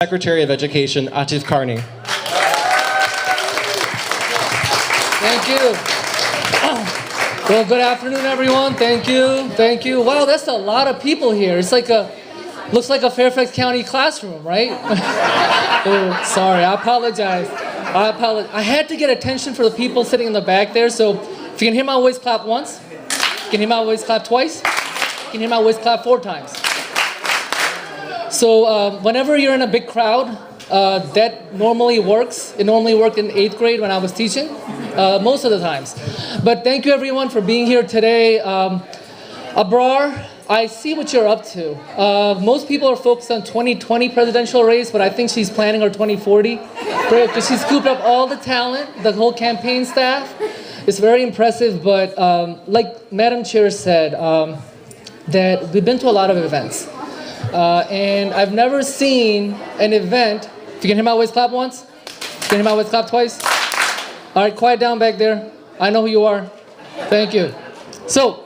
Secretary of Education, Atif Qarni. Thank you. Well, good afternoon, everyone. Thank you. Thank you. Wow, that's a lot of people here. It's like looks like a Fairfax County classroom, right? Oh, sorry, I apologize. I had to get attention for the people sitting in the back there, so if you can hear my voice clap once, you can hear my voice clap twice, you can hear my voice clap 4 times. So whenever you're in a big crowd, that normally works. It normally worked in 8th grade when I was teaching, most of the times. But thank you everyone for being here today. Abrar, I see what you're up to. Most people are focused on 2020 presidential race, but I think she's planning her 2040 because she scooped up all the talent, the whole campaign staff. It's very impressive, but like Madam Chair said, that we've been to a lot of events. And I've never seen an event. If you can hear my voice clap once, you can hear my voice clap twice. All right, quiet down back there. I know who you are. Thank you. So,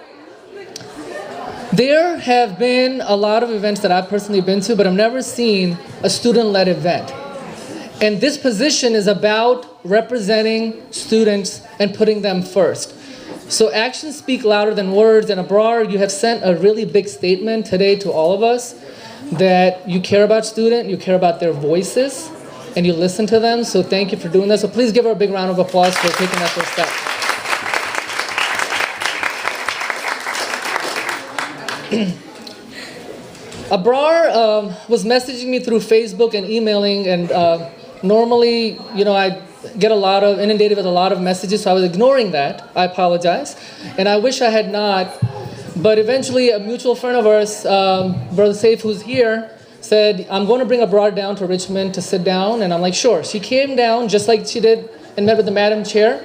there have been a lot of events that I've personally been to, but I've never seen a student-led event. And this position is about representing students and putting them first. So actions speak louder than words, and Abrar, you have sent a really big statement today to all of us that you care about students, you care about their voices, and you listen to them. So thank you for doing that. So please give her a big round of applause for taking that first step. Abrar was messaging me through Facebook and emailing, and normally, you know, I get inundated with a lot of messages, so I was ignoring that. I apologize, and I wish I had not. But eventually, a mutual friend of ours, Brother Saif, who's here, said, I'm going to bring Abrar down to Richmond to sit down, and I'm like, sure. She came down just like she did and met with the Madam Chair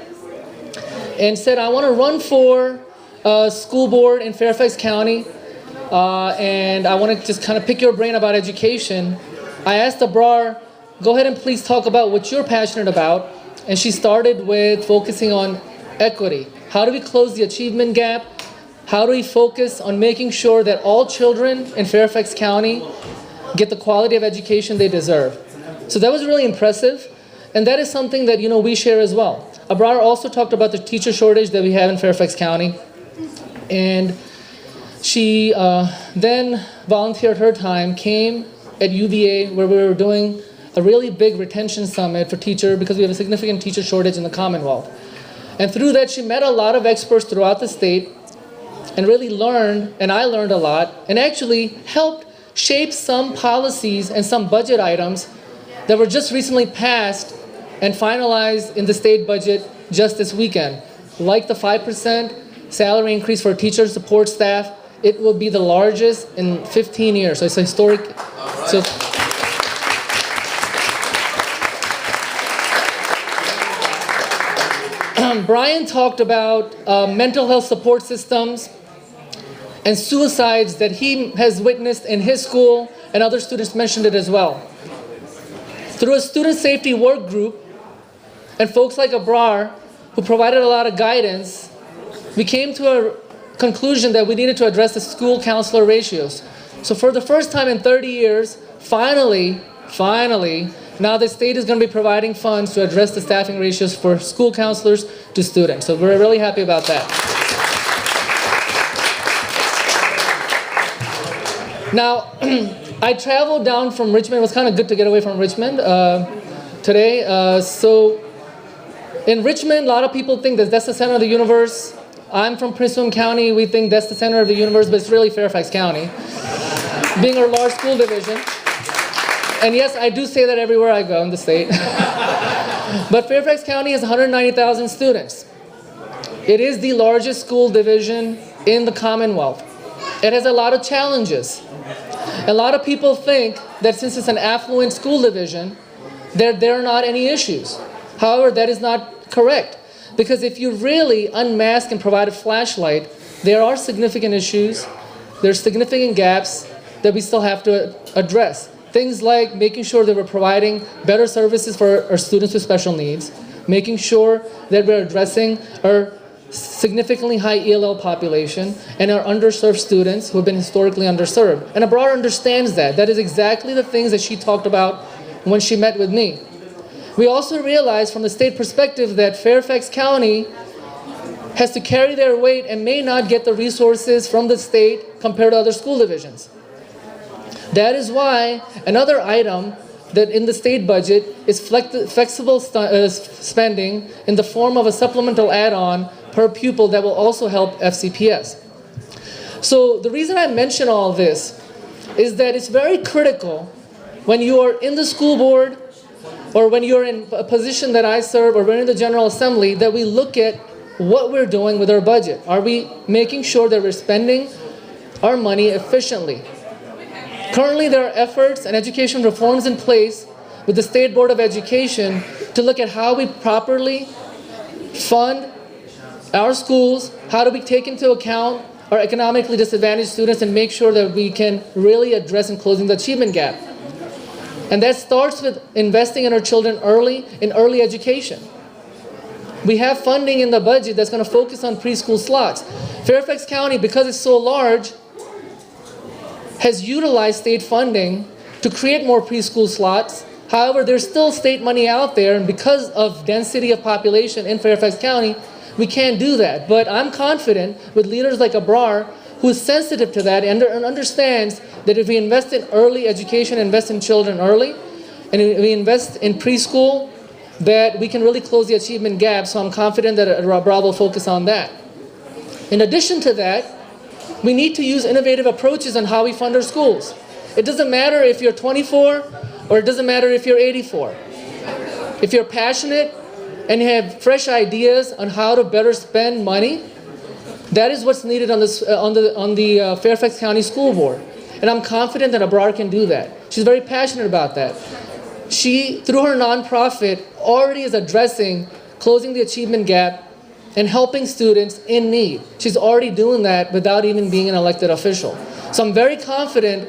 and said, I want to run for school board in Fairfax County, and I want to just kind of pick your brain about education. I asked Abrar, go ahead and please talk about what you're passionate about. And she started with focusing on equity. How do we close the achievement gap? How do we focus on making sure that all children in Fairfax County get the quality of education they deserve? So that was really impressive. And that is something that, you know, we share as well. Abrar also talked about the teacher shortage that we have in Fairfax County. And she then volunteered her time, came at UVA where we were doing a really big retention summit for teachers because we have a significant teacher shortage in the Commonwealth. And through that, she met a lot of experts throughout the state and really learned, and I learned a lot, and actually helped shape some policies and some budget items that were just recently passed and finalized in the state budget just this weekend. Like the 5% salary increase for teacher support staff, it will be the largest in 15 years. So it's a historic. So, Brian talked about mental health support systems and suicides that he has witnessed in his school, and other students mentioned it as well. Through a student safety work group and folks like Abrar, who provided a lot of guidance, we came to a conclusion that we needed to address the school counselor ratios. So for the first time in 30 years, finally, now the state is going to be providing funds to address the staffing ratios for school counselors to students. So we're really happy about that. Now, I traveled down from Richmond. It was kind of good to get away from Richmond today. So in Richmond, a lot of people think that that's the center of the universe. I'm from Prince William County. We think that's the center of the universe, but it's really Fairfax County, being our large school division. And yes, I do say that everywhere I go in the state. But Fairfax County has 190,000 students. It is the largest school division in the Commonwealth. It has a lot of challenges. A lot of people think that since it's an affluent school division, there are not any issues. However, that is not correct. Because if you really unmask and provide a flashlight, there are significant issues, there's significant gaps that we still have to address. Things like making sure that we're providing better services for our students with special needs, making sure that we're addressing our significantly high ELL population and our underserved students who have been historically underserved. And Abrar understands that. That is exactly the things that she talked about when she met with me. We also realized from the state perspective that Fairfax County has to carry their weight and may not get the resources from the state compared to other school divisions. That is why another item that in the state budget is flexible spending in the form of a supplemental add-on per pupil that will also help FCPS. So the reason I mention all this is that it's very critical when you are in the school board or when you're in a position that I serve or we're in the General Assembly that we look at what we're doing with our budget. Are we making sure that we're spending our money efficiently? Currently, there are efforts and education reforms in place with the State Board of Education to look at how we properly fund our schools, how do we take into account our economically disadvantaged students and make sure that we can really address and closing the achievement gap. And that starts with investing in our children early in early education. We have funding in the budget that's going to focus on preschool slots. Fairfax County, because it's so large, has utilized state funding to create more preschool slots. However, there's still state money out there, and because of density of population in Fairfax County, we can't do that. But I'm confident with leaders like Abrar, who is sensitive to that and understands that if we invest in early education, invest in children early, and we invest in preschool, that we can really close the achievement gap. So I'm confident that Abrar will focus on that. In addition to that, we need to use innovative approaches on how we fund our schools. It doesn't matter if you're 24 or it doesn't matter if you're 84. If you're passionate and you have fresh ideas on how to better spend money, that is what's needed on the Fairfax County School Board. And I'm confident that Abrar can do that. She's very passionate about that. She, through her nonprofit, already is addressing closing the achievement gap and helping students in need. She's already doing that without even being an elected official. So I'm very confident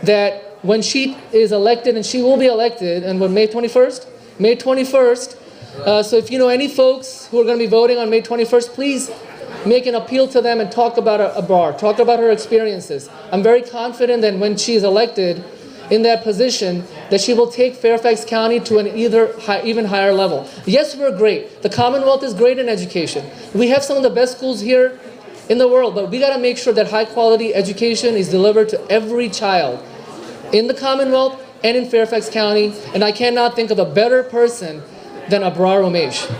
that when she is elected, and she will be elected, and when May 21st? May 21st. So if you know any folks who are going to be voting on May 21st, please make an appeal to them and talk about Abrar, talk about her experiences. I'm very confident that when she's elected in that position, that she will take Fairfax County to an even higher level. Yes, we're great. The Commonwealth is great in education. We have some of the best schools here in the world, but we got to make sure that high quality education is delivered to every child in the Commonwealth and in Fairfax County, and I cannot think of a better person than Abrar Omeish.